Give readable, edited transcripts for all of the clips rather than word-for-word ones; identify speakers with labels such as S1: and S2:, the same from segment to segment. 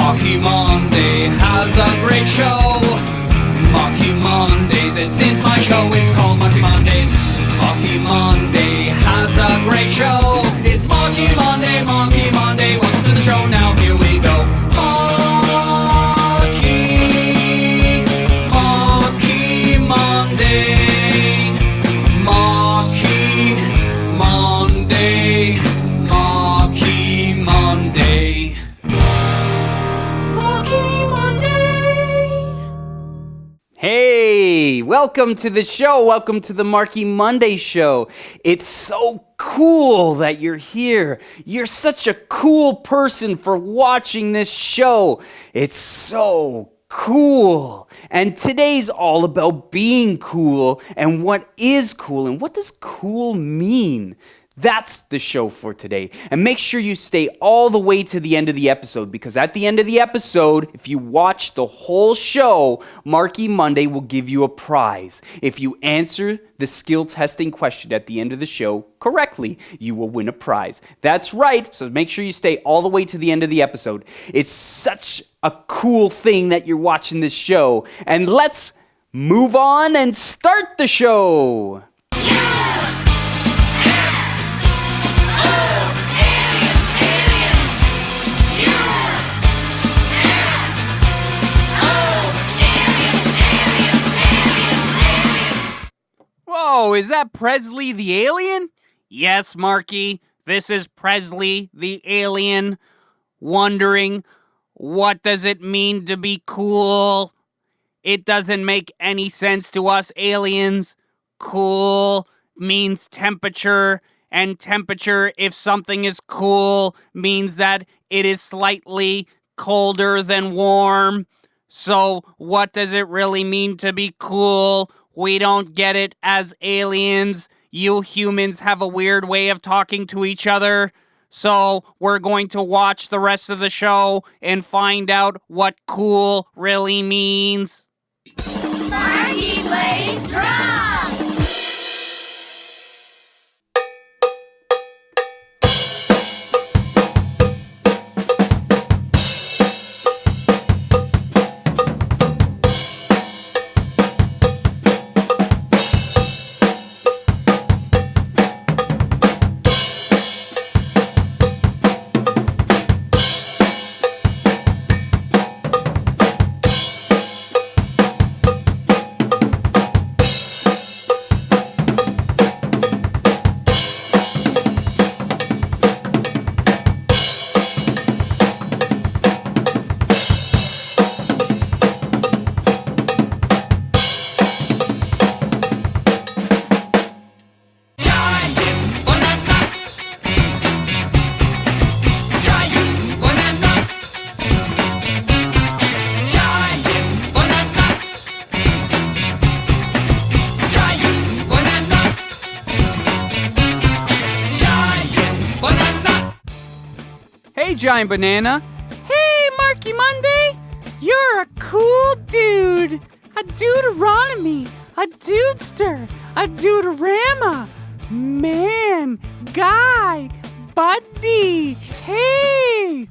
S1: Marky Monday has a great show. Marky Monday, this is my show. It's called Marky Mondays. Marky Monday has a great show. It's Marky Monday, Marky Monday. Welcome to the show. Now here we go. Marky Monday. Marky Monday. Marky Monday. Marky Monday.
S2: Hey, welcome to the show. Welcome to the Marky Monday Show. It's so cool that you're here. You're such a cool person for watching this show. It's so cool. And today's all about being cool and what is cool and what does cool mean. That's the show for today. And make sure you stay all the way to the end of the episode, because at the end of the episode, if you watch the whole show, Marky Monday will give you a prize. If you answer the skill testing question at the end of the show correctly, you will win a prize. That's right. So make sure you stay all the way to the end of the episode. It's such a cool thing that you're watching this show. And let's move on and start the show. Whoa, is that Presley the alien? Yes, Marky, this is Presley the alien. Wondering, what does it mean to be cool? It doesn't make any sense to us aliens. Cool means temperature, and temperature, if something is cool, means that it is slightly colder than warm. So, what does it really mean to be cool? We don't get it as aliens. You humans have a weird way of talking to each other. So we're going to watch the rest of the show and find out what cool really means.
S3: Marky plays drums!
S2: Hey, Giant Banana. Hey, Marky Monday. You're a cool dude. A Deuteronomy. A dudester. A Deuterama. Man. Guy. Buddy. Hey.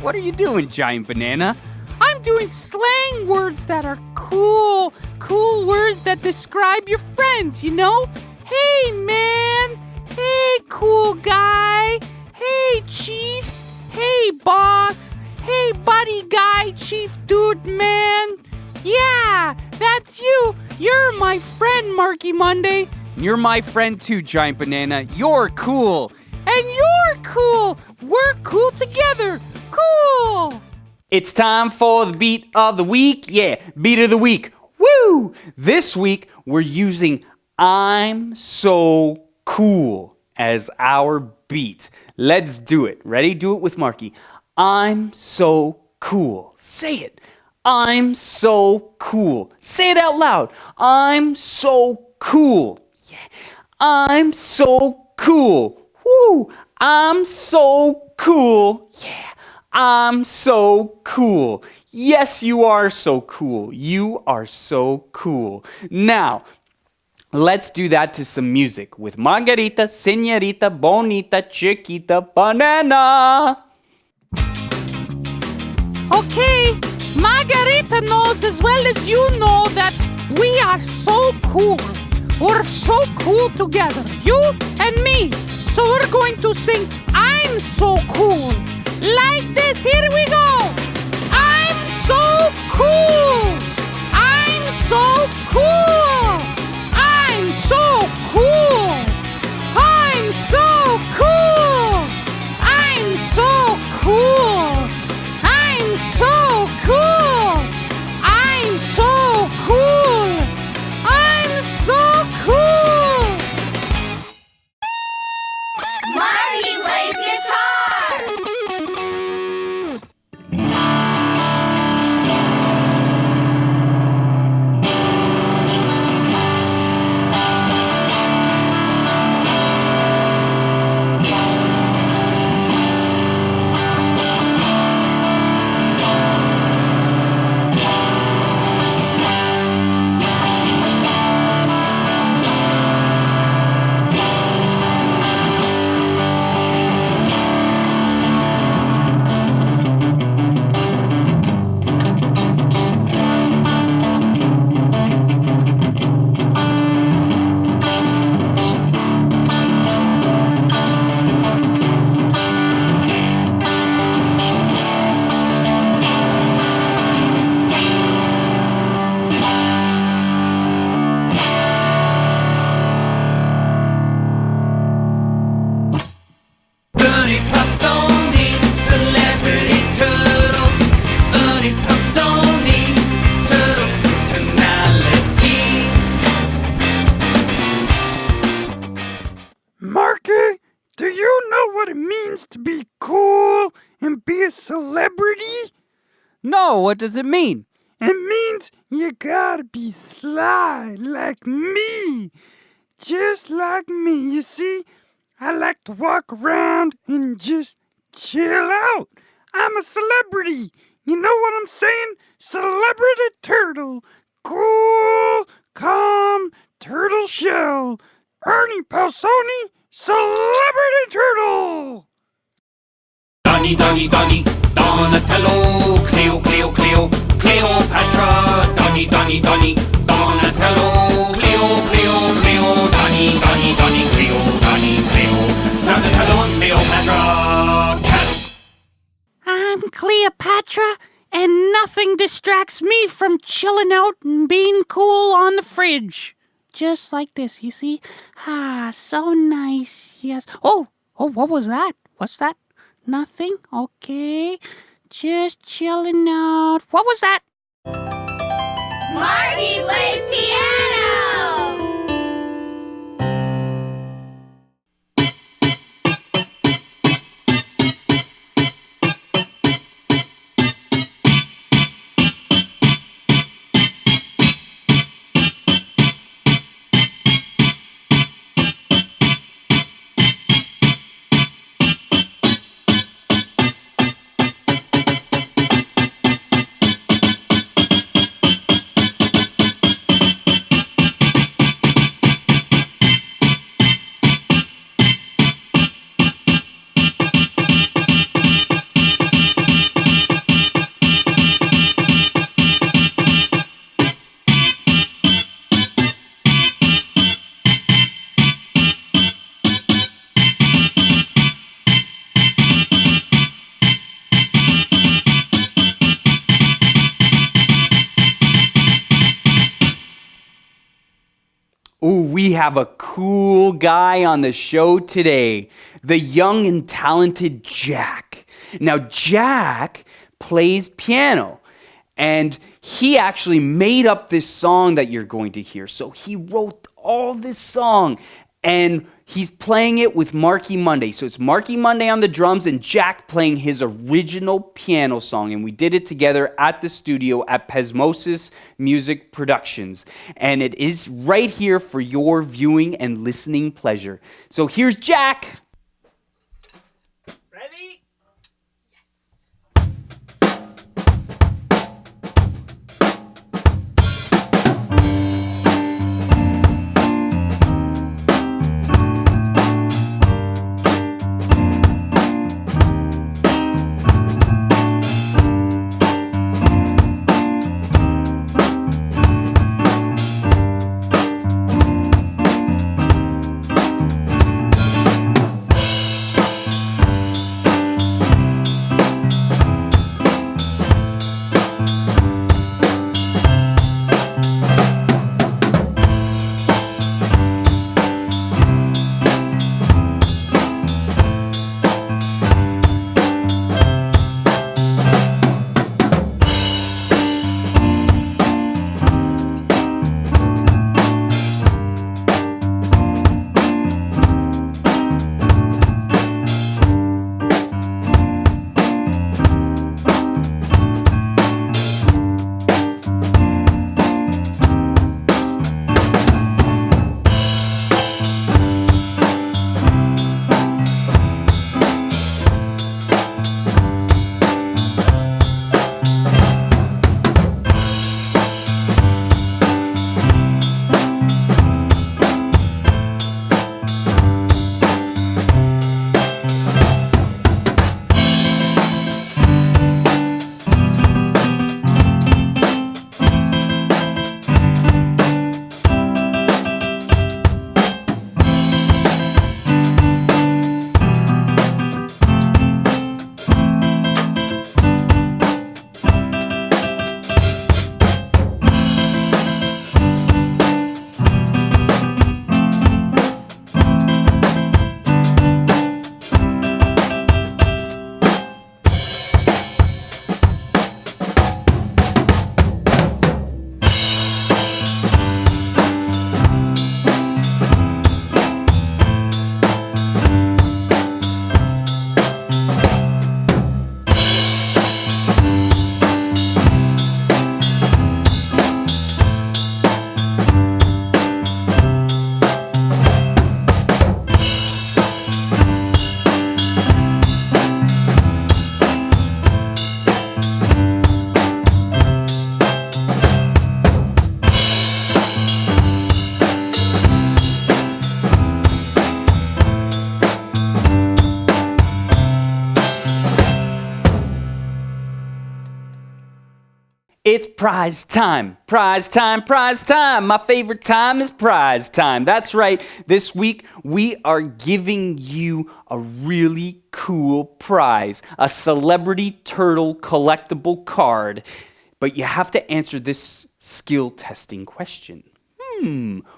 S2: What are you doing, Giant Banana? I'm doing slang words that are cool. Cool words that describe your friends, you know? Hey, man. Hey, cool guy. Hey, chief. Hey, boss. Hey, buddy guy, chief dude, man. Yeah, that's you. You're my friend, Marky Monday. You're my friend too, Giant Banana. You're cool. And you're cool. We're cool together. Cool. It's time for the beat of the week. Yeah, beat of the week. Woo! This week, we're using I'm So Cool as our beat. Let's do it. Ready? Do it with Marky. I'm so cool. Say it. I'm so cool. Say it out loud. I'm so cool. Yeah. I'm so cool. Woo! I'm so cool. Yeah. I'm so cool. Yes, you are so cool. You are so cool. Now, let's do that to some music with Margarita, Señorita, Bonita, Chiquita, Banana. Okay, Margarita knows as well as you know that we are so cool. We're so cool together, you and me. So we're going to sing I'm So Cool. Like this, here we go. I'm so cool. I'm so cool. I'm so cool. I'm so cool. I'm so cool. I'm so cool. I'm so cool. I'm so cool.
S3: Marky plays guitar.
S1: Ernie Pezzosi, celebrity turtle. Ernie Pezzosi, turtle personality.
S2: Marky, do you know what it means to be cool and be a celebrity? No, what does it mean? It means you gotta be sly like me. Just like me, you see? I like to walk around and just chill out. I'm a celebrity. You know what I'm saying? Celebrity turtle. Cool, calm, turtle shell. Ernie Pezzosi, celebrity turtle.
S1: Donny, Donny, Donny, Donatello, Cleo, Cleo, Cleo, Cleopatra. Donny, Donny, Donny, Donatello, Cleo, Cleo, Cleo, Donny, Donny, Donny, Cleo, Donny, Cleo, Donatello and Cleopatra. Cats.
S2: I'm Cleopatra, and nothing distracts me from chilling out and being cool on the fridge. Just like this, you see? Ah, so nice, yes. Oh, what was that? What's that? Nothing? Okay. Just chilling out. What was that?
S3: Marky plays piano.
S4: Ooh, we have a cool guy on the show today, the young and talented Jack. Now, Jack plays piano, and he actually made up this song that you're going to hear. So he wrote all this song, and he's playing it with Marky Monday. So it's Marky Monday on the drums and Jack playing his original piano song. And we did it together at the studio at Pezmosis Music Productions. And it is right here for your viewing and listening pleasure. So here's Jack. Ready? It's prize time, prize time, prize time. My favorite time is prize time. That's right. This week, we are giving you a really cool prize, a celebrity turtle collectible card. But you have to answer this skill testing question.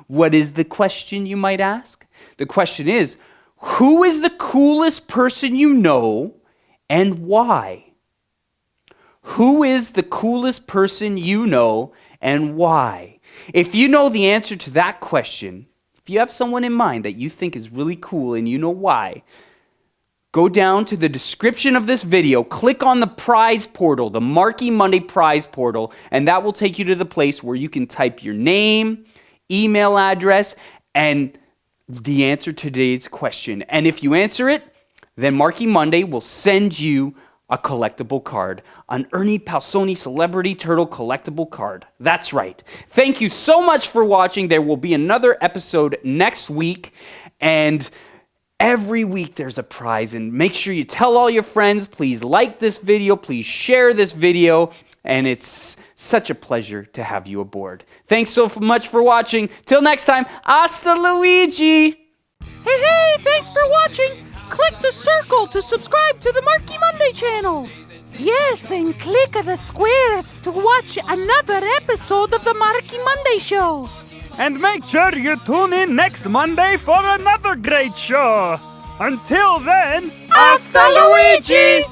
S4: What is the question, you might ask? The question is, who is the coolest person you know and why? Who is the coolest person you know and why? If you know the answer to that question, if you have someone in mind that you think is really cool and you know why, go down to the description of this video, click on the prize portal, the Marky Monday prize portal, and that will take you to the place where you can type your name, email address, and the answer to today's question. And if you answer it, then Marky Monday will send you a collectible card, an Ernie Palsoni Celebrity Turtle collectible card. That's right. Thank you so much for watching. There will be another episode next week, and every week there's a prize, and make sure you tell all your friends. Please like this video, please share this video, and it's such a pleasure to have you aboard. Thanks so much for watching. Till next time, hasta Luigi!
S2: Hey, thanks for watching. Click the circle to subscribe to the Marky Monday channel. Yes, and click the squares to watch another episode of the Marky Monday Show.
S5: And make sure you tune in next Monday for another great show. Until then,
S2: Hasta Luigi!